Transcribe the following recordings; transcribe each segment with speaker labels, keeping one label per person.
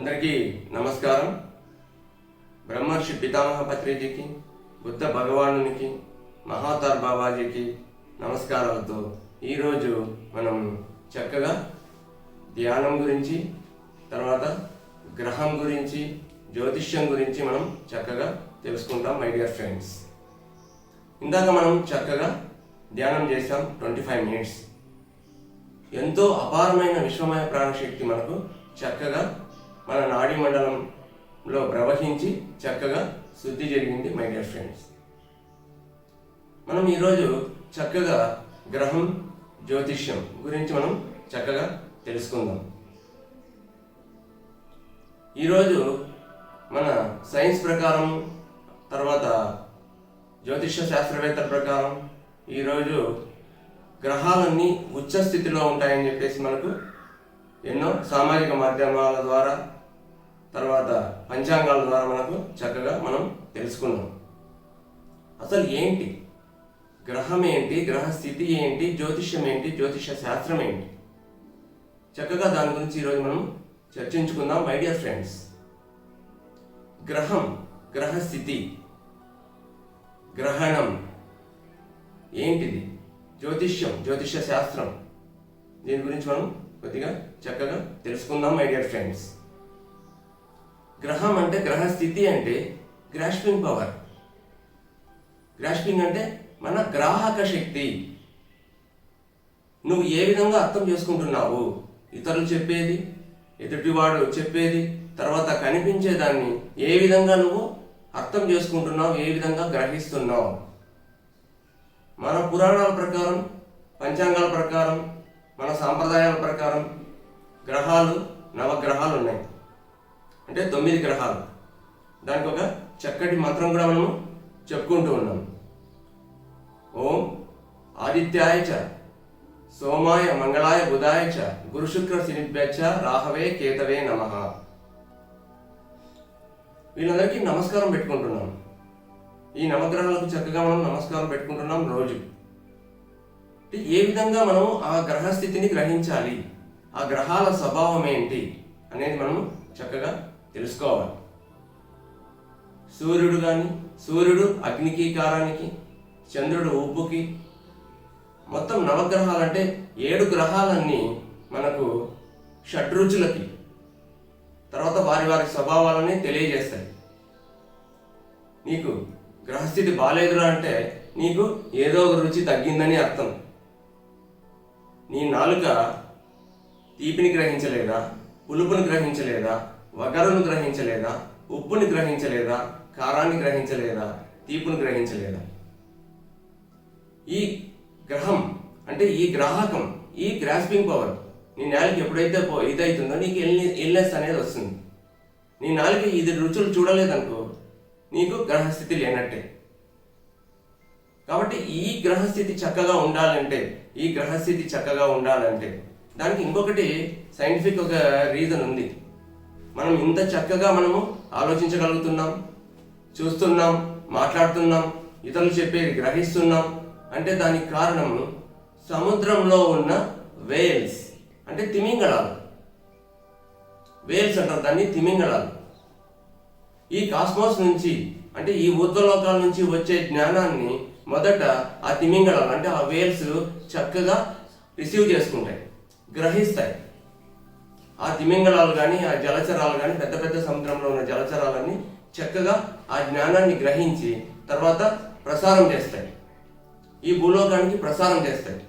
Speaker 1: అందరికీ నమస్కారం. బ్రహ్మర్షి పితామహ పత్రిజీకి, బుద్ధ భగవానునికి, మహాతార్ బాబాజీకి నమస్కారాలతో ఈరోజు మనం చక్కగా ధ్యానం గురించి, తర్వాత గ్రహం గురించి, జ్యోతిష్యం గురించి మనం చక్కగా తెలుసుకుంటాం మై డియర్ ఫ్రెండ్స్. ఇందాక మనం చక్కగా ధ్యానం చేసాం 25 మినిట్స్. ఎంతో అపారమైన విశ్వమయ ప్రాణశక్తి మనకు చక్కగా మన నాడీ మండలంలో ప్రవహించి చక్కగా శుద్ధి జరిగింది మై డియర్ ఫ్రెండ్స్. మనం ఈరోజు చక్కగా గ్రహం, జ్యోతిష్యం గురించి మనం చక్కగా తెలుసుకుందాం. ఈరోజు మన సైన్స్ ప్రకారం, తర్వాత జ్యోతిష్య శాస్త్రవేత్తల ప్రకారం ఈరోజు గ్రహాలన్నీ ఉచ్చ స్థితిలో ఉంటాయని చెప్పేసి మనకు ఎన్నో సామాజిక మాధ్యమాల ద్వారా, తర్వాత పంచాంగాల ద్వారా మనకు చక్కగా మనం తెలుసుకున్నాం. అసలు ఏంటి గ్రహం, ఏంటి గ్రహస్థితి, ఏంటి జ్యోతిష్యం, ఏంటి జ్యోతిష శాస్త్రం ఏంటి, చక్కగా దాని గురించి ఈరోజు మనం చర్చించుకుందాం మై డియర్ ఫ్రెండ్స్. గ్రహం, గ్రహస్థితి, గ్రహణం ఏంటిది, జ్యోతిష్యం, జ్యోతిష శాస్త్రం, దీని గురించి మనం కొద్దిగా చక్కగా తెలుసుకుందాం మై డియర్ ఫ్రెండ్స్. గ్రహం అంటే, గ్రహస్థితి అంటే గ్రాస్పింగ్ పవర్. గ్రాస్పింగ్ అంటే మన గ్రాహక శక్తి. నువ్వు ఏ విధంగా అర్థం చేసుకుంటున్నావు, ఇతరులు చెప్పేది, ఎదుటివాడు చెప్పేది, తర్వాత కనిపించేదాన్ని ఏ విధంగా నువ్వు అర్థం చేసుకుంటున్నావు, ఏ విధంగా గ్రహిస్తున్నావు. మన పురాణాల ప్రకారం, పంచాంగాల ప్రకారం, మన సాంప్రదాయాల ప్రకారం గ్రహాలు, నవగ్రహాలు ఉన్నాయి. అంటే 9 గ్రహాలు. దానికి ఒక చక్కటి మంత్రం కూడా మనము చెప్పుకుంటూ ఉన్నాం. ఓం ఆదిత్యాయ చ, సోమాయ మంగళాయ బుధాయ చ, గురు శుక్ర శనిభ్యచ్చ, రాహవే కేతవే నమః. వీళ్ళందరికీ నమస్కారం పెట్టుకుంటున్నాం. ఈ నవగ్రహాలకు చక్కగా మనం నమస్కారం పెట్టుకుంటున్నాం రోజు. ఏ విధంగా మనం ఆ గ్రహస్థితిని గ్రహించాలి, ఆ గ్రహాల స్వభావం ఏంటి అనేది మనం చక్కగా తెలుసుకోవాలి. సూర్యుడు అగ్నికి కారానికి, చంద్రుడు ఉప్పుకి, మొత్తం నవగ్రహాలంటే 7 గ్రహాలన్నీ మనకు షడ్రుచులకి, తర్వాత వారి వారి స్వభావాలని తెలియజేస్తాయి. నీకు గ్రహస్థితి బాలేదురా అంటే నీకు ఏదో ఒక రుచి తగ్గిందని అర్థం. నీ నాలుక తీపిని గ్రహించలేదా, పులుపుని గ్రహించలేదా, వగరును గ్రహించలేదా, ఉప్పుని గ్రహించలేదా, కారాన్ని గ్రహించలేదా, తీపుని గ్రహించలేదా. ఈ గ్రహం అంటే ఈ గ్రాహకం, ఈ గ్రాస్పింగ్ పవర్ నీ నాలుక ఎప్పుడైతే ఇదవుతుందో నీకు ఇల్నెస్ అనేది వస్తుంది. నీ నాలుక ఇది రుచులు చూడలేదనుకో నీకు గ్రహస్థితి లేనట్టే. కాబట్టి ఈ గ్రహస్థితి చక్కగా ఉండాలంటే దానికి ఇంకొకటి సైంటిఫిక్ ఒక రీజన్ ఉంది. మనం ఇంత చక్కగా మనము ఆలోచించగలుగుతున్నాం, చూస్తున్నాం, మాట్లాడుతున్నాం, ఇతరులు చెప్పేది గ్రహిస్తున్నాం అంటే దానికి కారణము సముద్రంలో ఉన్న వేల్స్, అంటే తిమింగళాలు. వేల్స్ అంటారు దాన్ని, తిమింగళాలు. ఈ కాస్మోస్ నుంచి, అంటే ఈ ఊర్ధ్వలోకాల నుంచి వచ్చే జ్ఞానాన్ని మొదట ఆ తిమింగళాలు, అంటే ఆ వేల్స్ చక్కగా రిసీవ్ చేసుకుంటాయి, గ్రహిస్తాయి. ఆ తిమింగళాలు కానీ, ఆ జలచరాలు కానీ, పెద్ద పెద్ద సముద్రంలో ఉన్న జలచరాలన్నీ చక్కగా ఆ జ్ఞానాన్ని గ్రహించి తర్వాత ప్రసారం చేస్తాయి, ఈ భూలోకానికి ప్రసారం చేస్తాయి.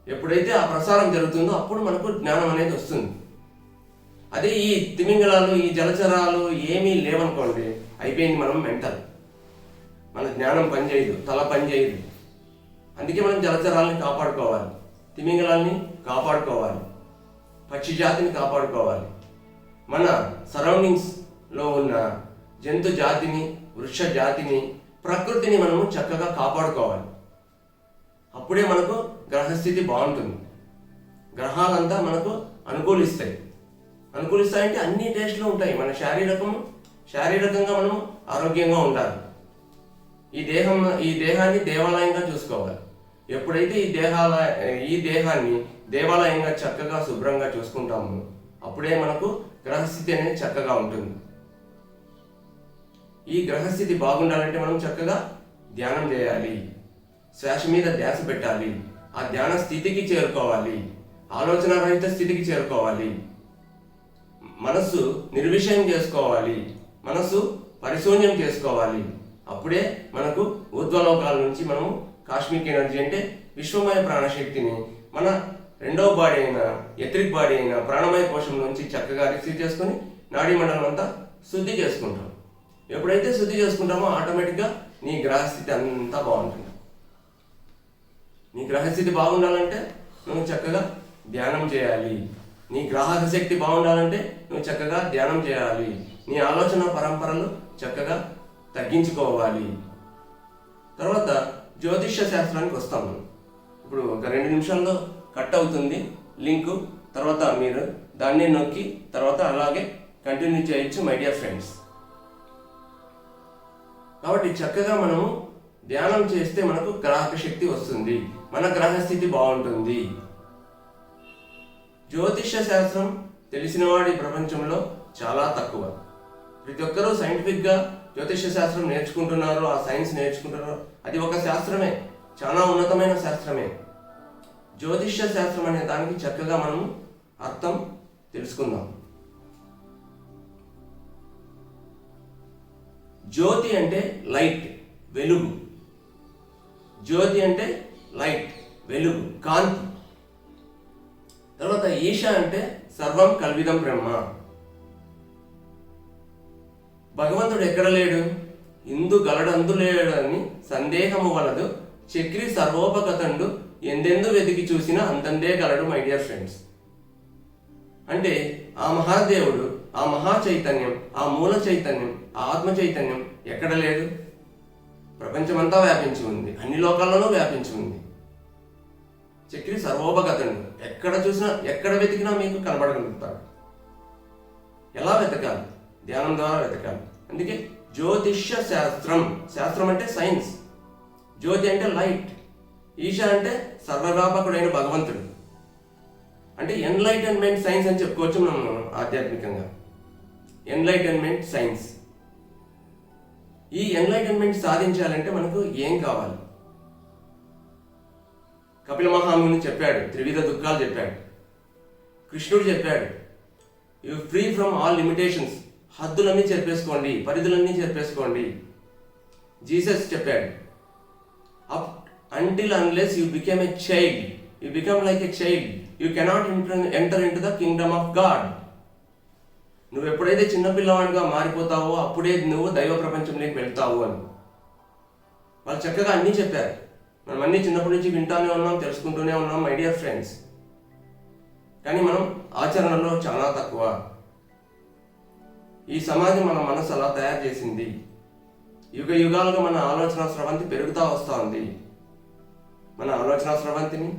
Speaker 1: ఎప్పుడైతే ఆ ప్రసారం జరుగుతుందో అప్పుడు మనకు జ్ఞానం అనేది వస్తుంది. అదే ఈ తిమింగళాలు, ఈ జలచరాలు ఏమీ లేవనుకోండి, అయిపోయింది, మనం మెంటల్, మన జ్ఞానం పనిచేయదు, తల పనిచేయదు. అందుకే మనం జలచరాలని కాపాడుకోవాలి, తిమింగళాలని కాపాడుకోవాలి, పక్షి జాతిని కాపాడుకోవాలి, మన సరౌండింగ్స్లో ఉన్న జంతు జాతిని, వృక్ష జాతిని, ప్రకృతిని మనము చక్కగా కాపాడుకోవాలి. అప్పుడే మనకు గ్రహస్థితి బాగుంటుంది. గ్రహాలంతా మనకు అనుకూలిస్తాయంటే అన్ని టేస్ట్లో ఉంటాయి. మన శారీరకంగా మనం ఆరోగ్యంగా ఉండాలి. ఈ దేహాన్ని దేవాలయంగా చూసుకోవాలి. ఎప్పుడైతే ఈ దేహాన్ని దేవాలయంగా చక్కగా శుభ్రంగా చూసుకుంటామో అప్పుడే మనకు గ్రహస్థితి అనేది చక్కగా ఉంటుంది. ఈ గ్రహస్థితి బాగుండాలంటే మనం చక్కగా ధ్యానం చేయాలి, శ్వాస మీద ధ్యాస పెట్టాలి, ఆ ధ్యాన స్థితికి చేరుకోవాలి, ఆలోచన రహిత స్థితికి చేరుకోవాలి, మనస్సు నిర్విషయం చేసుకోవాలి, మనస్సు పరిశూన్యం చేసుకోవాలి. అప్పుడే మనకు ఊర్ధ్వలోకాల నుంచి మనము కాస్మిక్ ఎనర్జీ అంటే విశ్వమయ ప్రాణశక్తిని మన రెండవ బాడీ అయిన ఎథరిక్ బాడీ అయిన ప్రాణమయ కోశం నుంచి చక్కగా రిసీవ్ చేసుకొని నాడీ మండలం అంతా శుద్ధి చేసుకుంటాం. ఎప్పుడైతే శుద్ధి చేసుకుంటామో ఆటోమేటిక్గా నీ గ్రహస్థితి అంతా బాగుంటుంది. నీ గ్రహస్థితి బాగుండాలంటే నువ్వు చక్కగా ధ్యానం చేయాలి. నీ గ్రాహక శక్తి బాగుండాలంటే నువ్వు చక్కగా ధ్యానం చేయాలి. నీ ఆలోచన పరంపరలు చక్కగా తగ్గించుకోవాలి. తర్వాత జ్యోతిష్య శాస్త్రానికి వస్తాం. ఇప్పుడు ఒక 2 నిమిషాల్లో కట్ అవుతుంది లింకు. తర్వాత మీరు దాన్ని నొక్కి తర్వాత అలాగే కంటిన్యూ చేయొచ్చు మై డియర్ ఫ్రెండ్స్. కాబట్టి చక్కగా మనము ధ్యానం చేస్తే మనకు గ్రాహక శక్తి వస్తుంది, మన గ్రహస్థితి బాగుంటుంది. జ్యోతిష్య శాస్త్రం తెలిసిన వాడి ప్రపంచంలో చాలా తక్కువ. ప్రతి ఒక్కరూ సైంటిఫిక్గా జ్యోతిష్య శాస్త్రం నేర్చుకుంటున్నారు, ఆ సైన్స్ నేర్చుకుంటున్నారు. అది ఒక శాస్త్రమే, చాలా ఉన్నతమైన శాస్త్రమే. జ్యోతిష్య శాస్త్రం అనే దానికి చక్కగా మనం అర్థం తెలుసుకుందాం. జ్యోతి అంటే లైట్, వెలుగు. జ్యోతి అంటే లైట్, వెలుగు, కాంతి. తర్వాత ఈశ అంటే సర్వం కల్విదం బ్రహ్మ. భగవంతుడు ఎక్కడ లేడు? ఇందు గలడందు లేడని సందేహము వలదు, చక్రి సర్వోపగతండు ఎందెందు వెతికి చూసినా అంతందే గలడు మై డియర్ ఫ్రెండ్స్. అంటే ఆ మహాదేవుడు, ఆ మహా చైతన్యం, ఆ మూల చైతన్యం, ఆ ఆత్మ చైతన్యం ఎక్కడ లేదు? ప్రపంచమంతా వ్యాపించి ఉంది, అన్ని లోకాల్లోనూ వ్యాపించి ఉంది. చక్రి సర్వోపగతండు, ఎక్కడ చూసినా ఎక్కడ వెతికినా మీకు కనబడగలుగుతాడు. ఎలా వెతకాలి? ధ్యానం ద్వారా వెతకాలి. అందుకే జ్యోతిష్య శాస్త్రం, శాస్త్రం అంటే సైన్స్, జ్యోతి అంటే లైట్, ఈశ అంటే సర్వవ్యాపకుడైన భగవంతుడు. అంటే ఎన్లైటన్మెంట్ సైన్స్ అని చెప్పుకోవచ్చు మనం ఆధ్యాత్మికంగా. Enlightenment science. ఈ ఎన్లైటన్మెంట్ సాధించాలంటే మనకు ఏం కావాలి? కపిల మహాముని చెప్పాడు, త్రివిధ దుఃఖాలు చెప్పాడు. కృష్ణుడు చెప్పాడు, you free from all limitations, హద్దులన్నీ చెరిపేసుకోండి, పరిధులన్నీ చెరిపేసుకోండి. జీసస్ చెప్పాడు, up until unless you become a child, you become like a child, you cannot enter in to the kingdom of God. నువ్వు ఎప్పుడైతే చిన్నపిల్లవాడిగా మారిపోతావో అప్పుడే నువ్వు దైవ ప్రపంచంలోకి వెళ్తావు అని వాళ్ళు చక్కగా అన్నీ చెప్పారు. మనం అన్నీ చిన్నప్పటి నుంచి వింటానే ఉన్నాం, తెలుసుకుంటూనే ఉన్నాం మై డియర్ ఫ్రెండ్స్. కానీ మనం ఆచరణలో చాలా తక్కువ. ఈ సమాజం మన మనసు అలా తయారు చేసింది. యుగ యుగాలుగా మన ఆలోచన స్రవంతి పెరుగుతూ వస్తూ ఉంది. మన ఆలోచన స్రవంతిని,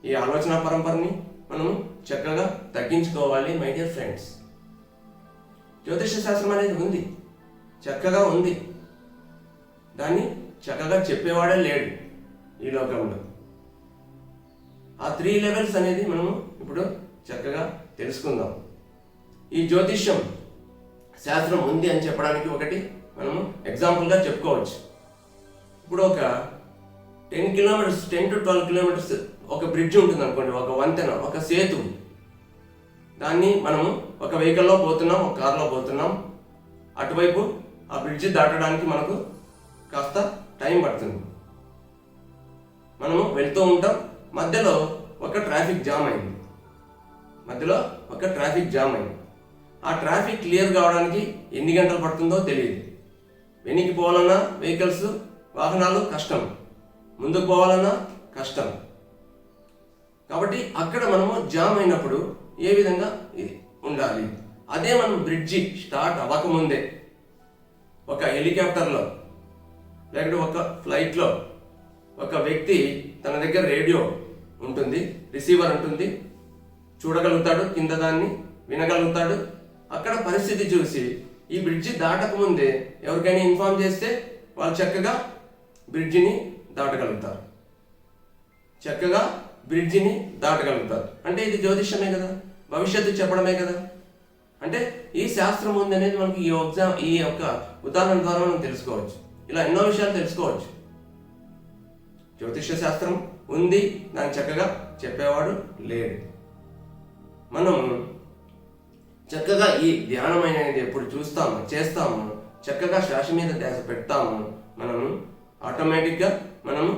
Speaker 1: ఈ ఆలోచన పరంపరని మనం చక్కగా తగ్గించుకోవాలి మై డియర్ ఫ్రెండ్స్. జ్యోతిష శాస్త్రం అనేది ఉంది, చక్కగా ఉంది. దాన్ని చక్కగా చెప్పేవాడే లేడు ఈ లోకంలో. ఆ 3 లెవెల్స్ అనేది మనము ఇప్పుడు చక్కగా తెలుసుకుందాం. ఈ జ్యోతిష్యం శాస్త్రం ఉంది అని చెప్పడానికి ఒకటి మనము ఎగ్జాంపుల్గా చెప్పుకోవచ్చు. ఇప్పుడు ఒక 10 కిలోమీటర్స్, 10 to 12 కిలోమీటర్స్ ఒక బ్రిడ్జ్ ఉంటుంది అనుకోండి, ఒక వంతెన, ఒక సేతు. దాన్ని మనము ఒక వెహికల్లో పోతున్నాం, ఒక కార్లో పోతున్నాం. అటువైపు ఆ బ్రిడ్జ్ దాటడానికి మనకు కాస్త టైం పడుతుంది. మనము వెళ్తూ ఉంటాం, మధ్యలో ఒక ట్రాఫిక్ జామ్ అయింది. ఆ ట్రాఫిక్ క్లియర్ కావడానికి ఎన్ని గంటలు పడుతుందో తెలియదు. వెనక్కి పోవాలన్నా వెహికల్స్, వాహనాలు కష్టం, ముందుకు పోవాలన్నా కష్టం. కాబట్టి అక్కడ మనము జామ్ అయినప్పుడు ఏ విధంగా ఉండాలి? అదే మనం బ్రిడ్జి స్టార్ట్ అవ్వకముందే ఒక హెలికాప్టర్లో లేకపోతే ఒక ఫ్లైట్లో ఒక వ్యక్తి తన దగ్గర రేడియో ఉంటుంది, రిసీవర్ ఉంటుంది, చూడగలుగుతాడు, కింద దాన్ని వినగలుగుతాడు. అక్కడ పరిస్థితి చూసి ఈ బ్రిడ్జి దాటకముందే ఎవరికైనా ఇన్ఫార్మ్ చేస్తే వాళ్ళు చక్కగా బ్రిడ్జిని దాటగలుగుతారు. అంటే ఇది జ్యోతిష్యమే కదా, భవిష్యత్తు చెప్పడమే కదా. అంటే ఈ శాస్త్రం ఉంది అనేది మనకి ఈ యొక్క ఉదాహరణ ద్వారా మనం తెలుసుకోవచ్చు. ఇలా ఎన్నో విషయాలు తెలుసుకోవచ్చు. జ్యోతిష శాస్త్రం ఉంది, దాన్ని చక్కగా చెప్పేవాడు లేడు. మనం చక్కగా ఈ ధ్యానం అనేది ఎప్పుడు చూస్తాము, చేస్తాము, చక్కగా శ్వాస మీద ధ్యాస పెడతాము, మనము ఆటోమేటిక్గా మనము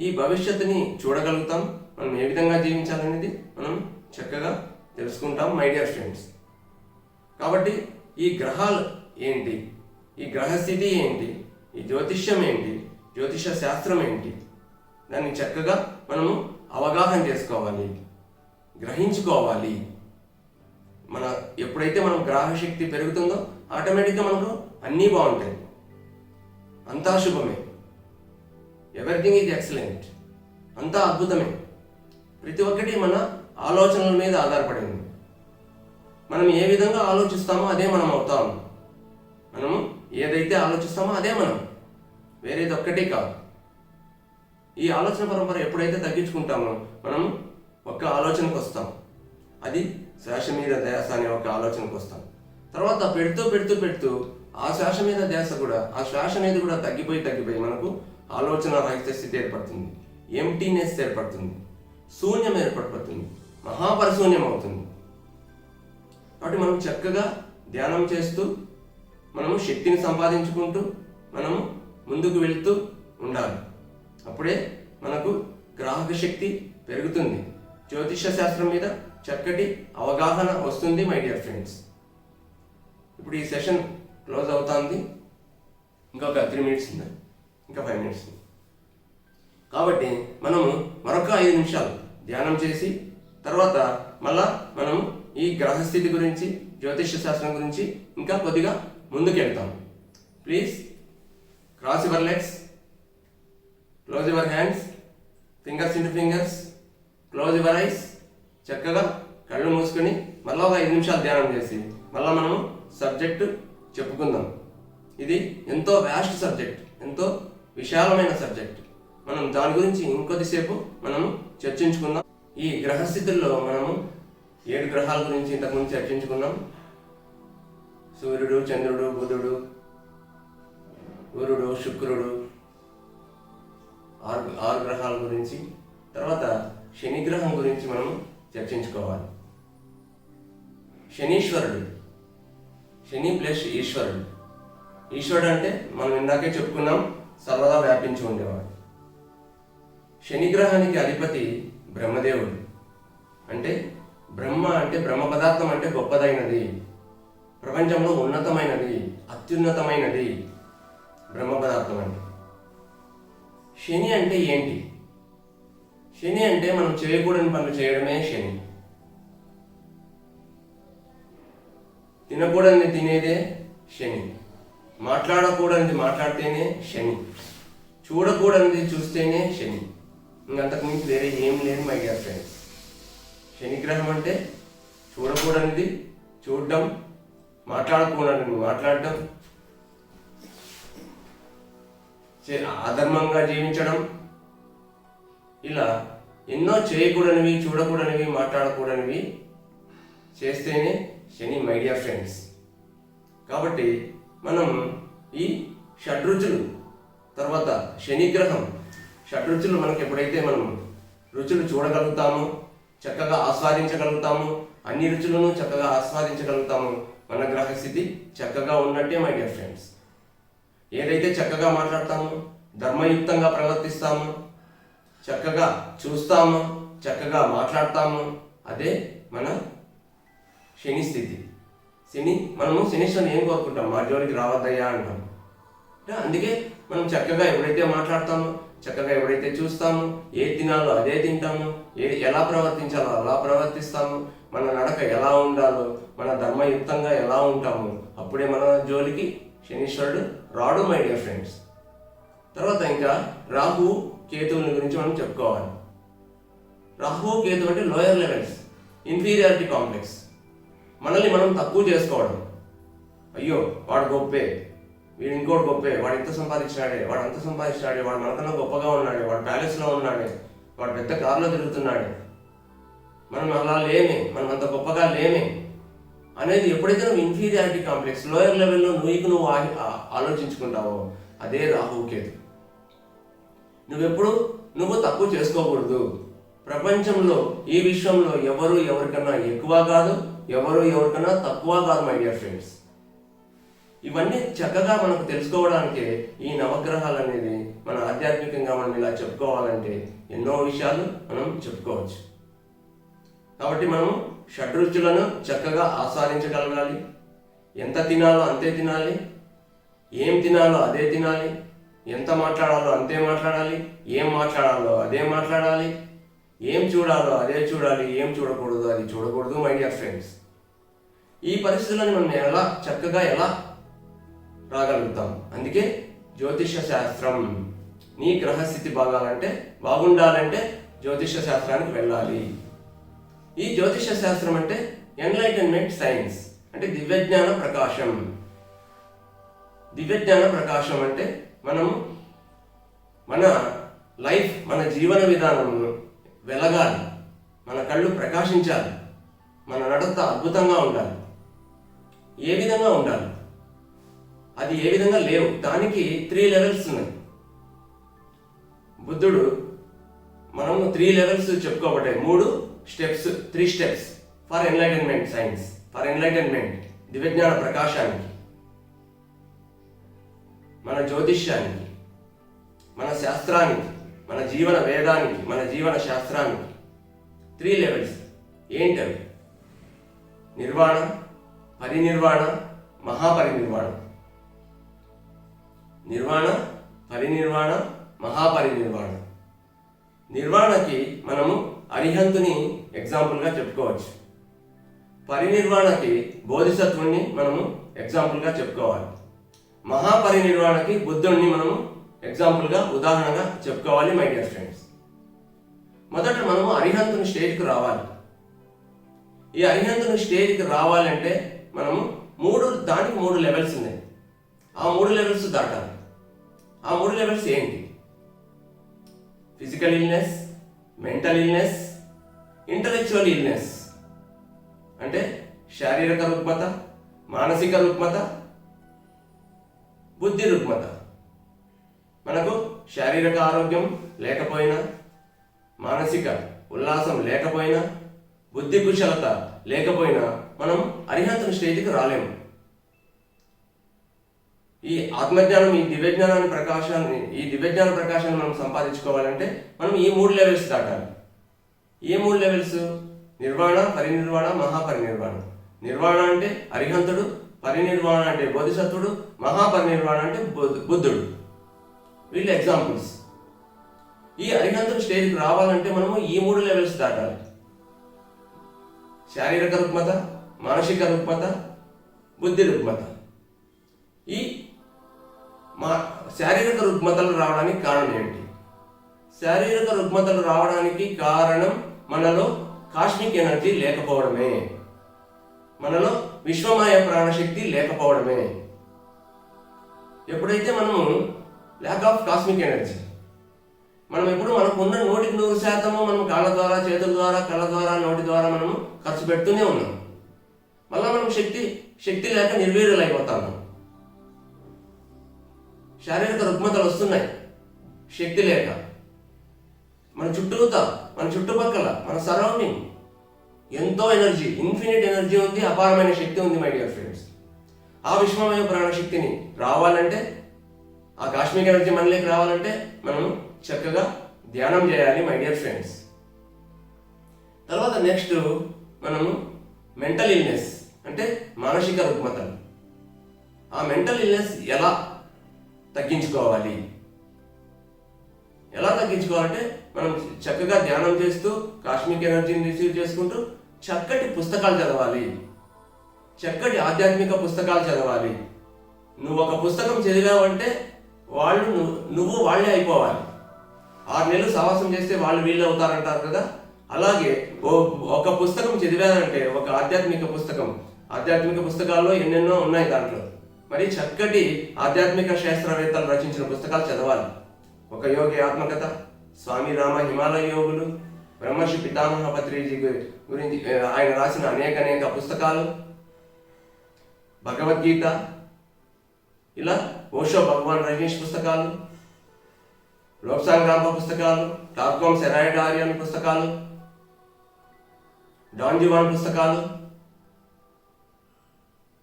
Speaker 1: ఈ భవిష్యత్తుని చూడగలుగుతాం. మనం ఏ విధంగా జీవించాలనేది మనం చక్కగా తెలుసుకుంటాం మై డియర్ ఫ్రెండ్స్. కాబట్టి ఈ గ్రహాలు ఏంటి, ఈ గ్రహస్థితి ఏంటి, ఈ జ్యోతిష్యం ఏంటి, జ్యోతిష శాస్త్రం ఏంటి, దాన్ని చక్కగా మనము అవగాహన చేసుకోవాలి, గ్రహించుకోవాలి. ఎప్పుడైతే మనం గ్రహశక్తి పెరుగుతుందో ఆటోమేటిక్గా మనకు అన్నీ బాగుంటాయి, అంతా శుభమే, ఎవ్రీథింగ్ ఈజ్ ఎక్సలెంట్, అంతా అద్భుతమే. ప్రతి ఒక్కటి మన ఆలోచనల మీద ఆధారపడింది. మనం ఏ విధంగా ఆలోచిస్తామో అదే మనం అవుతాము. మనము ఏదైతే ఆలోచిస్తామో అదే మనం, వేరేది ఒక్కటే కాదు. ఈ ఆలోచన పరంపర ఎప్పుడైతే తగ్గించుకుంటామో మనం ఒక్క ఆలోచనకు వస్తాం, అది శ్వాస మీద ధ్యాస అనే ఒక ఆలోచనకు వస్తాం. తర్వాత పెడుతూ పెడుతూ పెడుతూ ఆ శ్వాస మీద ధ్యాస కూడా, ఆ శ్వాస అనేది కూడా తగ్గిపోయి మనకు ఆలోచన రహిత స్థితి ఏర్పడుతుంది, ఎంటీనెస్ ఏర్పడుతుంది, శూన్యం ఏర్పడిపోతుంది, మహాపరిశూన్యం అవుతుంది. కాబట్టి మనం చక్కగా ధ్యానం చేస్తూ మనము శక్తిని సంపాదించుకుంటూ మనము ముందుకు వెళ్తూ ఉండాలి. అప్పుడే మనకు గ్రాహక శక్తి పెరుగుతుంది, జ్యోతిష శాస్త్రం మీద చక్కటి అవగాహన వస్తుంది మై డియర్ ఫ్రెండ్స్. ఇప్పుడు ఈ సెషన్ క్లోజ్ అవుతుంది, ఇంకొక 3 minutes ఉంది, ఇంకా 5 minutes ఉంది. కాబట్టి మనము మరొక 5 నిమిషాలు ధ్యానం చేసి తర్వాత మళ్ళా మనం ఈ గ్రహస్థితి గురించి, జ్యోతిష శాస్త్రం గురించి ఇంకా కొద్దిగా ముందుకెళ్తాం. Please cross your legs, close your hands, fingers into fingers, close your eyes. చక్కగా కళ్ళు మూసుకొని మళ్ళీ ఒక 5 నిమిషాలు ధ్యానం చేసి మళ్ళీ మనము సబ్జెక్టు చెప్పుకుందాం. ఇది ఎంతో వ్యాస్ట్ సబ్జెక్ట్, ఎంతో విశాలమైన సబ్జెక్ట్. మనం దాని గురించి ఇంకొద్దిసేపు మనము చర్చించుకుందాం. ఈ గ్రహస్థితుల్లో మనము 7 గ్రహాల గురించి ఇంతకుముందు చర్చించుకున్నాం. సూర్యుడు, చంద్రుడు, బుధుడు, గురుడు, శుక్రుడు, 6 గ్రహాల గురించి. తర్వాత శని గ్రహం గురించి మనము చర్చించుకోవాలి. శనీశ్వరుడు, శని ప్లస్ ఈశ్వరుడు. ఈశ్వరుడు అంటే మనం ఇందాకే చెప్పుకున్నాం, సర్వదా వ్యాపించి ఉండేవాడు. శనిగ్రహానికి అధిపతి బ్రహ్మదేవుడు. అంటే బ్రహ్మ అంటే బ్రహ్మ పదార్థం అంటే గొప్పదైనది, ప్రపంచంలో ఉన్నతమైనది, అత్యున్నతమైనది బ్రహ్మ పదార్థం అంటే. శని అంటే ఏంటి? శని అంటే మనం చేయకూడని పనులు చేయడమే శని. తినకూడనిది తినేదే శని, మాట్లాడకూడనిది మాట్లాడితేనే శని, చూడకూడనిది చూస్తేనే శని. ఇంకంతకు మించి వేరే ఏం లేదు మై డియర్ ఫ్రెండ్స్. శనిగ్రహం అంటే చూడకూడనిది చూడడం, మాట్లాడకూడనిది మాట్లాడటం, అధర్మంగా జీవించడం, ఇలా ఎన్నో చేయకూడనివి, చూడకూడనివి, మాట్లాడకూడనివి చేస్తేనే శని మై డియర్ ఫ్రెండ్స్. కాబట్టి మనం ఈ షడ్రుచులు, తర్వాత శనిగ్రహం, షడ్రుచులు మనకు ఎప్పుడైతే మనం రుచులు చూడగలుగుతామో, చక్కగా ఆస్వాదించగలుగుతాము, అన్ని రుచులను చక్కగా ఆస్వాదించగలుగుతాము, మన గ్రహస్థితి చక్కగా ఉన్నట్టే మై డియర్ ఫ్రెండ్స్. ఏదైతే చక్కగా మాట్లాడతామో, ధర్మయుక్తంగా ప్రవర్తిస్తామో, చక్కగా చూస్తామో, చక్కగా మాట్లాడతామో, అదే మన శని స్థితి. మనము శనీశ్వరుని ఏం కోరుకుంటాం? మా జోలికి రావద్దయ్యా అంటాం. అందుకే మనం చక్కగా ఎప్పుడైతే మాట్లాడతామో, చక్కగా ఎప్పుడైతే చూస్తామో, ఏది తినాలో అదే తింటాము, ఎలా ప్రవర్తించాలో అలా ప్రవర్తిస్తాము, మన నడక ఎలా ఉండాలో, మన ధర్మయుక్తంగా ఎలా ఉంటాము, అప్పుడే మన జోలికి శనీశ్వరుడు రాడు మై డియర్ ఫ్రెండ్స్. తర్వాత ఇంకా రాహు కేతువుని గురించి మనం చెప్పుకోవాలి. రాహు కేతు అంటే లోయర్ లెవెల్స్, ఇన్ఫీరియారిటీ కాంప్లెక్స్, మనల్ని మనం తక్కువ చేసుకోవడం. అయ్యో వాడు గొప్పే, వీడు ఇంకోటి గొప్పే, వాడు ఇంత సంపాదించినాడే, వాడు అంత సంపాదించినాడే, వాడు మనకన్నా గొప్పగా ఉన్నాడే, వాడు ప్యాలెస్లో ఉన్నాడే, వాడు పెద్ద కారులో తిరుగుతున్నాడే, మనం అలా లేమే, మనం అంత గొప్పగా లేమే అనేది ఎప్పుడైతే నువ్వు ఇన్ఫీరియారిటీ కాంప్లెక్స్ లోయర్ లెవెల్లో నువ్వు ఆలోచించుకుంటావో అదే రాహుకేతు. నువ్వు తక్కువ చేసుకోకూడదు. ప్రపంచంలో ఈ విశ్వంలో ఎవరు ఎవరికన్నా ఎక్కువ కాదు, ఎవరు ఎవరికన్నా తక్కువ కాదు మై డియర్ ఫ్రెండ్స్. ఇవన్నీ చక్కగా మనకు తెలుసుకోవడానికే ఈ నవగ్రహాలు అనేది మన ఆధ్యాత్మికంగా మనం ఇలా చెప్పుకోవాలంటే ఎన్నో విషయాలు మనం చెప్పుకోవచ్చు. కాబట్టి మనం షడ్రుచులను చక్కగా ఆస్వాదించగలగాలి. ఎంత తినాలో అంతే తినాలి, ఏం తినాలో అదే తినాలి, ఎంత మాట్లాడాలో అంతే మాట్లాడాలి, ఏం మాట్లాడాలో అదే మాట్లాడాలి, ఏం చూడాలో అదే చూడాలి, ఏం చూడకూడదు అది చూడకూడదు మై డియర్ ఫ్రెండ్స్. ఈ పరిస్థితులను మనం ఎలా రాగలుగుతాం. అందుకే జ్యోతిష శాస్త్రం నీ గ్రహస్థితి బాగుండాలంటే జ్యోతిష శాస్త్రానికి వెళ్ళాలి. ఈ జ్యోతిష శాస్త్రం అంటే ఎన్లైటన్మెంట్ సైన్స్, అంటే దివ్యజ్ఞాన ప్రకాశం. దివ్యజ్ఞాన ప్రకాశం అంటే మనము మన లైఫ్, మన జీవన విధానము వెలగాలి, మన కళ్ళు ప్రకాశించాలి, మన నడత అద్భుతంగా ఉండాలి. ఏ విధంగా ఉండాలి, అది ఏ విధంగా లేవు, దానికి 3 లెవెల్స్ ఉన్నాయి. బుద్ధుడు మనము 3 లెవెల్స్ చెప్పుకోబట్టే 3 steps for enlightenment science, for enlightenment దివ్యజ్ఞాన ప్రకాశానికి, మన జ్యోతిష్యానికి, మన శాస్త్రానికి, మన జీవన వేదానికి, మన జీవన శాస్త్రానికి 3 లెవెల్స్. ఏంటవి? నిర్వాణ, పరినిర్వాణ, మహాపరినిర్వాణ. నిర్వాణ, పరినిర్వాణ, మహాపరినిర్వాణ. నిర్వాణకి మనము అరిహంతుని ఎగ్జాంపుల్గా చెప్పుకోవచ్చు. పరినిర్వాణకి బోధిసత్వుని మనము ఎగ్జాంపుల్గా చెప్పుకోవాలి. మహాపరినిర్వాణకి బుద్ధుడిని మనము ఎగ్జాంపుల్గా, ఉదాహరణగా చెప్పుకోవాలి మై డియర్ ఫ్రెండ్స్. మొదట మనము అరిహంతుని స్టేజ్కి రావాలి. ఈ అరిహంతుని స్టేజ్కి రావాలంటే మనము దానికి 3 లెవెల్స్ ఉన్నాయి. ఆ 3 లెవెల్స్ దాటాలి. ఆ 3 లెవెల్స్ ఏంటి? Physical illness, mental illness, intellectual illness. అంటే శారీరక రుగ్మత, మానసిక రుగ్మత, బుద్ధి రుగ్మత. మనకు శారీరక ఆరోగ్యం లేకపోయినా, మానసిక ఉల్లాసం లేకపోయినా, బుద్ధి కుశలత లేకపోయినా మనం అరిహంతుని స్టేజ్కి రాలేము. ఈ ఆత్మజ్ఞానం, ఈ దివ్యజ్ఞాన ప్రకాశాన్ని మనం సంపాదించుకోవాలంటే మనం ఈ 3 లెవెల్స్ దాటాలి. ఏ 3 లెవెల్స్? నిర్వాణ, పరినిర్వాణ, మహాపరినిర్వాణ. నిర్వాణ అంటే అరిహంతుడు, పరినిర్వాణ అంటే బోధిసత్వుడు, మహాపరినిర్వాణ అంటే బుద్ధుడు. వీళ్ళు ఎగ్జాంపుల్స్. ఈ అరిహంతుడు స్టేజ్కి రావాలంటే మనము ఈ 3 లెవెల్స్ దాటాలి. శారీరక రుగ్మత, మానసిక రుగ్మత, బుద్ధి రుగ్మత. ఈ శారీరక రుగ్మతలు రావడానికి కారణం ఏంటి? శారీరక రుగ్మతలు రావడానికి కారణం మనలో కాస్మిక్ ఎనర్జీ లేకపోవడమే, మనలో విశ్వమాయ ప్రాణశక్తి లేకపోవడమే. ఎప్పుడైతే మనము ల్యాక్ ఆఫ్ కాస్మిక్ ఎనర్జీ, మనం ఎప్పుడు మనకున్న 100% మనం కాళ్ళ ద్వారా, చేతుల ద్వారా, కళ్ళ ద్వారా, నోటి ద్వారా మనము ఖర్చు పెడుతూనే ఉన్నాం. మళ్ళీ మనం శక్తి లేక నిర్వీర్యులు అయిపోతాము. శారీరక రుగ్మతలు వస్తున్నాయి శక్తి లేక. మన చుట్టుపక్కల, మన సరౌండింగ్ ఎంతో ఎనర్జీ, ఇన్ఫినిట్ ఎనర్జీ ఉంది, అపారమైన శక్తి ఉంది మై డియర్ ఫ్రెండ్స్. ఆ విశ్వమయ ప్రాణశక్తిని రావాలంటే, ఆ కాస్మిక్ ఎనర్జీ మనలోకి రావాలంటే మనం చక్కగా ధ్యానం చేయాలి మై డియర్ ఫ్రెండ్స్. తర్వాత నెక్స్ట్ మనము మెంటల్ ఇల్నెస్ అంటే మానసిక రుగ్మతలు. ఆ మెంటల్ ఇల్నెస్ ఎలా తగ్గించుకోవాలి? మనం చక్కగా ధ్యానం చేస్తూ, కాస్మిక్ ఎనర్జీని రిసీవ్ చేసుకుంటూ చక్కటి పుస్తకాలు చదవాలి, చక్కటి ఆధ్యాత్మిక పుస్తకాలు చదవాలి. నువ్వు ఒక పుస్తకం చదివావంటే నువ్వు వాళ్ళే అయిపోవాలి. 6 నెలలు సహవాసం చేస్తే వాళ్ళు వీళ్ళు అవుతారంటారు కదా. అలాగే ఒక పుస్తకం చదివానంటే, ఒక ఆధ్యాత్మిక పుస్తకాల్లో ఎన్నెన్నో ఉన్నాయి దాంట్లో. మరి చక్కటి ఆధ్యాత్మిక శాస్త్రవేత్తలు రచించిన పుస్తకాలు చదవాలి. ఒక యోగి ఆత్మకథ, స్వామి రామ హిమాలయ యోగులు, బ్రహ్మర్షి పితామహ పత్రిజీ గురించి ఆయన రాసిన అనేక పుస్తకాలు, భగవద్గీత, ఇలా ఓషో భగవాన్ రజనీష్ పుస్తకాలు, లోక్సాంగ్ రాంప పుస్తకాలు, టార్కోమ్ సెరాయిడారియన్ పుస్తకాలు, డాన్ జివాన్ పుస్తకాలు,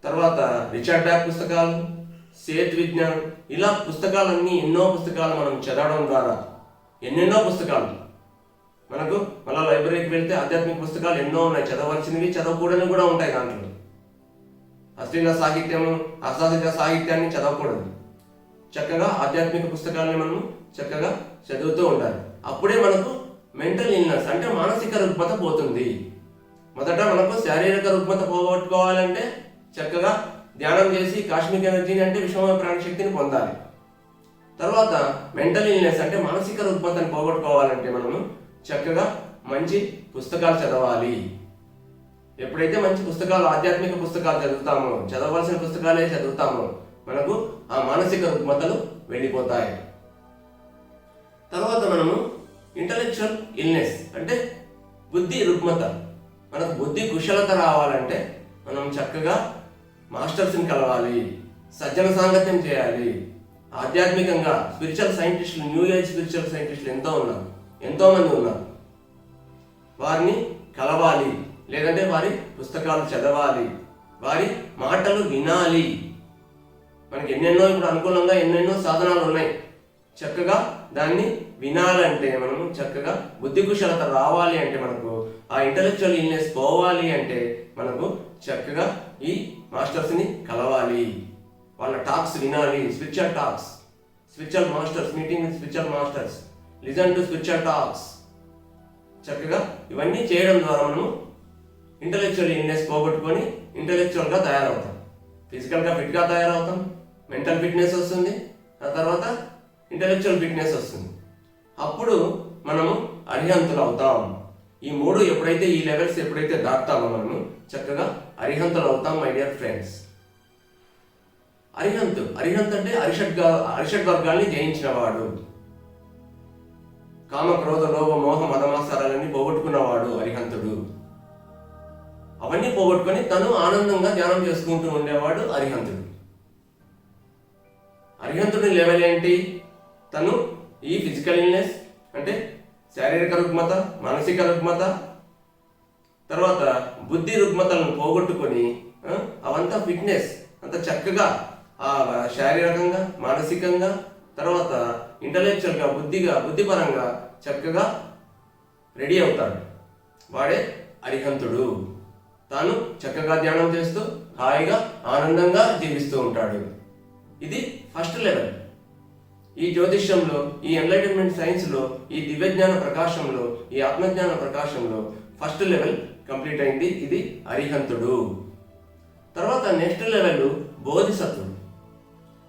Speaker 1: తర్వాత రిచర్డ్ బ్యాక్ పుస్తకాలు, సేత్ విజ్ఞాన్, ఇలా పుస్తకాలన్నీ ఎన్నో పుస్తకాలు మనం చదవడం ద్వారా ఎన్నెన్నో పుస్తకాలు మనకు మళ్ళీ లైబ్రరీకి వెళ్తే ఆధ్యాత్మిక పుస్తకాలు ఎన్నో ఉన్నాయి, చదవలసినవి చదవకూడనివి కూడా ఉంటాయి. దాంట్లో అశ్లీల సాహిత్యము, అశాస్త్రీయ సాహిత్యాన్ని చదవకూడదు. చక్కగా ఆధ్యాత్మిక పుస్తకాలని మనం చక్కగా చదువుతూ ఉండాలి. అప్పుడే మనకు మెంటల్ ఇల్నెస్ అంటే మానసిక రుగ్మత పోతుంది. మొదట మనకు శారీరక రుగ్మత పోగొట్టుకోవాలంటే చక్కగా ధ్యానం చేసి కాస్మిక్ ఎనర్జీని అంటే విశ్వ ప్రాణశక్తిని పొందాలి. తర్వాత మెంటల్ ఇల్నెస్ అంటే మానసిక రుగ్మతను పోగొట్టుకోవాలంటే మనము చక్కగా మంచి పుస్తకాలు చదవాలి. ఎప్పుడైతే మంచి పుస్తకాలు, ఆధ్యాత్మిక పుస్తకాలు చదువుతామో, చదవలసిన పుస్తకాలే చదువుతామో మనకు ఆ మానసిక రుగ్మతలు వెళ్ళిపోతాయి. తర్వాత మనము ఇంటలెక్చువల్ ఇల్నెస్ అంటే బుద్ధి రుగ్మత. మనకు బుద్ధి కుశలత రావాలంటే మనం చక్కగా మాస్టర్స్ని కలవాలి, సజ్జన సాంగత్యం చేయాలి. ఆధ్యాత్మికంగా స్పిరిచువల్ సైంటిస్టులు, న్యూ ఏజ్ స్పిరిచువల్ సైంటిస్టులు ఎంతోమంది ఉన్నారు. వారిని కలవాలి, లేదంటే వారి పుస్తకాలు చదవాలి, వారి మాటలు వినాలి. మనకి ఎన్నెన్నో ఇప్పుడు అనుకూలంగా ఎన్నెన్నో సాధనాలు ఉన్నాయి. చక్కగా దాన్ని వినాలంటే మనము చక్కగా బుద్ధి కుశలత రావాలి అంటే మనకు ఆ ఇంటలెక్చువల్ ఇల్నెస్ పోవాలి అంటే మనకు చక్కగా ఈ మాస్టర్స్ని కలవాలి, వాళ్ళ టాక్స్ వినాలి. Spiritual talks, spiritual masters, meeting with spiritual masters, listen to spiritual talks. చక్కగా ఇవన్నీ చేయడం ద్వారా మనము ఇంటలెక్చువల్ ఇల్నెస్ పోగొట్టుకొని ఇంటలెక్చువల్గా తయారవుతాం, ఫిజికల్గా ఫిట్గా తయారవుతాం, మెంటల్ ఫిట్నెస్ వస్తుంది, ఆ తర్వాత ఇంటలెక్చువల్ ఫిట్నెస్ వస్తుంది. అప్పుడు మనము అరిహంతులు అవుతాం. ఈ మూడు ఎప్పుడైతే, ఈ లెవెల్స్ ఎప్పుడైతే దాటుతామో మనము చక్కగా అరిహంతులు అవుతాం. మై డియర్ ఫ్రెండ్స్, అరిహంత్ అంటే అరిషడ్ వర్గాల్ని జయించిన వాడు, కామ క్రోధ లోభ మోహ మదమాసారాలన్నీ పోగొట్టుకున్నవాడు అరిహంతుడు. అవన్నీ పోగొట్టుకొని తను ఆనందంగా ధ్యానం చేసుకుంటూ ఉండేవాడు అరిహంతుడు. అరిహంతుడి లెవెల్ ఏంటి? తను ఈ ఫిజికల్ ఇల్నెస్ అంటే శారీరక రుగ్మత, మానసిక రుగ్మత, తర్వాత బుద్ధి రుగ్మతలను పోగొట్టుకొని అవంతా ఫిట్నెస్ అంత చక్కగా ఆ శారీరకంగా, మానసికంగా, తర్వాత ఇంటలెక్చువల్గా, బుద్ధిపరంగా చక్కగా రెడీ అవుతాడు. వాడే అరిహంతుడు. తాను చక్కగా ధ్యానం చేస్తూ హాయిగా ఆనందంగా జీవిస్తూ ఉంటాడు. ఇది ఫస్ట్ లెవెల్. ఈ జ్యోతిష్యంలో, ఈ ఎన్లైటన్మెంట్ సైన్స్లో, ఈ దివ్యజ్ఞాన ప్రకాశంలో, ఈ ఆత్మజ్ఞాన ప్రకాశంలో ఫస్ట్ లెవెల్ కంప్లీట్ అయింది. ఇది అరిహంతుడు. తర్వాత నెక్స్ట్ లెవెల్ బోధిసత్వుడు.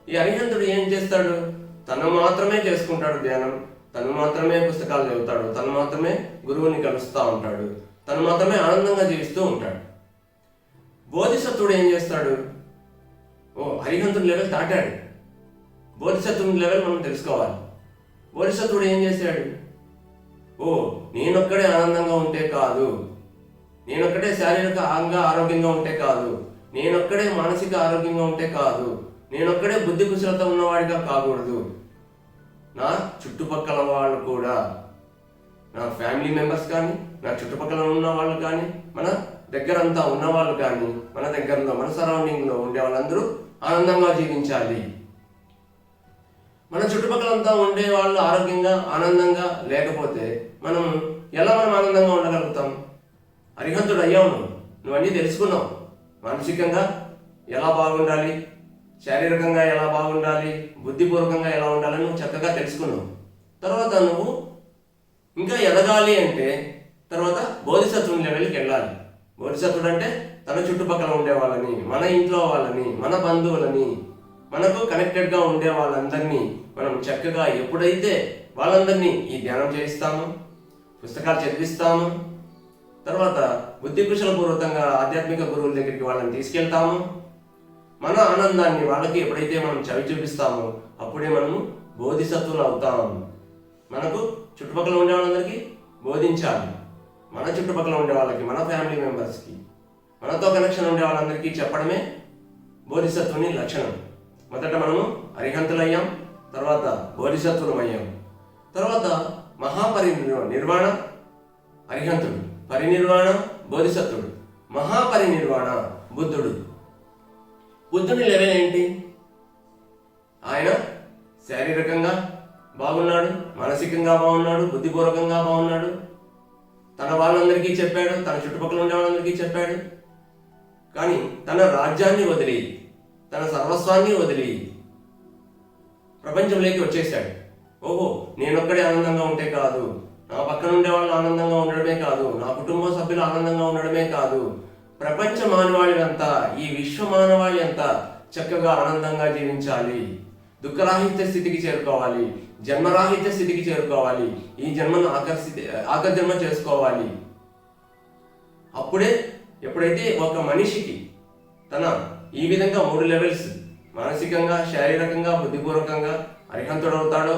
Speaker 1: ఈ అరిహంతుడు ఏం చేస్తాడు? తను మాత్రమే చేసుకుంటాడు ధ్యానం, తను మాత్రమే పుస్తకాలు చదువుతాడు, తను మాత్రమే గురువుని కలుస్తూ ఉంటాడు, తను మాత్రమే ఆనందంగా జీవిస్తూ ఉంటాడు. బోధిసత్వుడు ఏం చేస్తాడు? అరిహంతుడి లెవెల్ దాటాడు, బోధిసత్వుని లెవెల్ మనం తెలుసుకోవాలి. బోధిసత్వుడు ఏం చేశాడు? నేనొక్కడే ఆనందంగా ఉంటే కాదు, నేనొక్కడే శారీరక ఆరోగ్యంగా ఉంటే కాదు, నేనొక్కడే మానసిక ఆరోగ్యంగా ఉంటే కాదు, నేనొక్కడే బుద్ధి కుశలత ఉన్నవాడిగా కాకూడదు. నా చుట్టుపక్కల వాళ్ళు కూడా, నా ఫ్యామిలీ మెంబర్స్ కానీ, నా చుట్టుపక్కల ఉన్న వాళ్ళు కానీ, మన దగ్గరంతా ఉన్నవాళ్ళు కానీ, మన దగ్గరలో, మన సరౌండింగ్లో ఉండే వాళ్ళందరూ ఆనందంగా జీవించాలి. మన చుట్టుపక్కలంతా ఉండే వాళ్ళు ఆరోగ్యంగా, ఆనందంగా లేకపోతే మనం ఆనందంగా ఉండగలుగుతాం? అరిహంతుడు అయ్యావు నువ్వు అన్నీ తెలుసుకున్నావు. మానసికంగా ఎలా బాగుండాలి, శారీరకంగా ఎలా బాగుండాలి, బుద్ధిపూర్వకంగా ఎలా ఉండాలని నువ్వు చక్కగా తెలుసుకున్నావు. తర్వాత నువ్వు ఇంకా ఎదగాలి అంటే తర్వాత బోధిసత్వుని లెవెల్కి వెళ్ళాలి. బోధిసత్వుడు అంటే తన చుట్టుపక్కల ఉండే వాళ్ళని, మన ఇంట్లో వాళ్ళని, మన బంధువులని, మనకు కనెక్టెడ్గా ఉండే వాళ్ళందరినీ మనం చక్కగా ఎప్పుడైతే వాళ్ళందరినీ ఈ ధ్యానం చేయిస్తాము, పుస్తకాలు చదివిస్తాము, తర్వాత బుద్ధి కుశలపూర్వకంగా ఆధ్యాత్మిక గురువుల దగ్గరికి వాళ్ళని తీసుకెళ్తాము, మన ఆనందాన్ని వాళ్ళకి ఎప్పుడైతే మనం చవి చూపిస్తామో అప్పుడే మనము బోధిసత్వులు అవుతాం. మనకు చుట్టుపక్కల ఉండే వాళ్ళందరికీ బోధించాలి. మన చుట్టుపక్కల ఉండే వాళ్ళకి, మన ఫ్యామిలీ మెంబర్స్కి, మనతో కనెక్షన్ ఉండే వాళ్ళందరికీ చెప్పడమే బోధిసత్వుని లక్షణం. మొదట మనము అరిహంతులయ్యాం, తర్వాత బోధిసత్వులమయ్యాం, తర్వాత నిర్వాణ అరిహంతుడు, పరినిర్వాణ బోధిసత్వుడు, మహాపరినిర్వాణ బుద్ధుడు. బుద్ధుని లెవెల్ ఏంటి? ఆయన శారీరకంగా బాగున్నాడు, మానసికంగా బాగున్నాడు, బుద్ధిపూర్వకంగా బాగున్నాడు, తన వాళ్ళందరికీ చెప్పాడు, తన చుట్టుపక్కల ఉండే వాళ్ళందరికీ చెప్పాడు. కానీ తన రాజ్యాన్ని వదిలి, తన సర్వస్వాన్ని వదిలి ప్రపంచంలోకి వచ్చేసాడు. ఓహో, నేనొక్కడే ఆనందంగా ఉంటే కాదు, నా పక్కన ఉండే వాళ్ళు ఆనందంగా ఉండడమే కాదు, నా కుటుంబ సభ్యులు ఆనందంగా ఉండడమే కాదు, ప్రపంచ మానవాళి అంతా, ఈ విశ్వ మానవాళి అంతా చక్కగా ఆనందంగా జీవించాలి, దుఃఖరాహిత్య స్థితికి చేరుకోవాలి, జన్మరాహిత్య స్థితికి చేరుకోవాలి, ఈ జన్మను ఆకర్జన్మ చేసుకోవాలి. అప్పుడే ఎప్పుడైతే ఒక మనిషికి తన ఈ విధంగా 3 లెవెల్స్ మానసికంగా, శారీరకంగా, బుద్ధిపూర్వకంగా అరిహంతుడవుతాడో,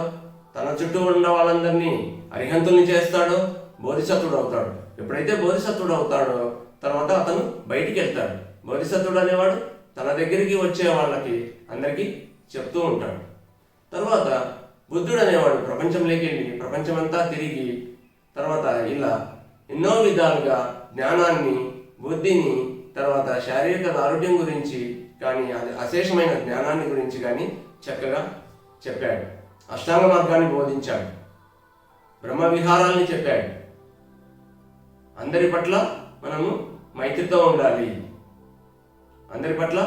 Speaker 1: తన చుట్టూ ఉన్న వాళ్ళందరినీ అరిహంతుల్ని చేస్తాడో బోధిసత్వుడు అవుతాడు. ఎప్పుడైతే బోధిసత్వుడు అవుతాడో తర్వాత అతను బయటికి వెళ్తాడు. బోధిసత్వుడు అనేవాడు తన దగ్గరికి వచ్చే వాళ్ళకి అందరికీ చెప్తూ ఉంటాడు. తర్వాత బుద్ధుడు అనేవాడు ప్రపంచంలోకి వెళ్ళి ప్రపంచమంతా తిరిగి తర్వాత ఇలా ఎన్నో విధాలుగా జ్ఞానాన్ని, బుద్ధిని, తర్వాత శారీరక ఆరోగ్యం గురించి కానీ, అది అశేషమైన జ్ఞానాన్ని గురించి కానీ చక్కగా చెప్పాడు. అష్టాంగ మార్గాన్ని బోధించాడు, బ్రహ్మ విహారాల్ని చెప్పాడు. అందరి పట్ల మనము మైత్రితో ఉండాలి, అందరి పట్ల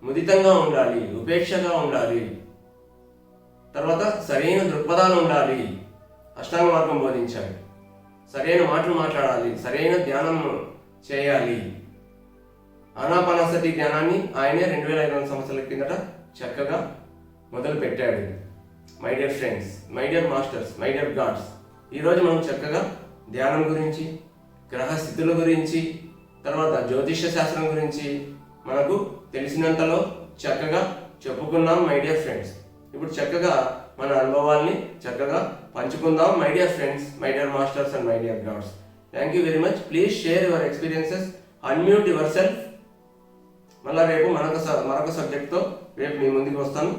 Speaker 1: ముదితంగా ఉండాలి, ఉపేక్షగా ఉండాలి, తర్వాత సరైన దృక్పథాలు ఉండాలి. అష్టాంగ మార్గం బోధించాడు. సరైన మాటలు మాట్లాడాలి, సరైన ధ్యానం చేయాలి. ఆనాపానసతి ధ్యానాన్ని ఆయనే 2500 సంవత్సరాల కిందట చక్కగా మొదలు పెట్టాడు. My dear friends, my dear masters, my dear God's, ఈరోజు మనం చక్కగా ధ్యానం గురించి, గ్రహ స్థితుల గురించి, తర్వాత జ్యోతిష్య శాస్త్రం గురించి మనకు తెలిసినంతలో చక్కగా చెప్పుకున్నాం. మై డియర్ ఫ్రెండ్స్, ఇప్పుడు చక్కగా మన అనుభవాల్ని చక్కగా పంచుకుందాం. My dear friends, my dear masters and my dear gods, thank you very much. Please share your experiences, unmute yourself. మళ్ళీ రేపు మరొక సబ్జెక్ట్తో రేపు మీ ముందుకు వస్తాను.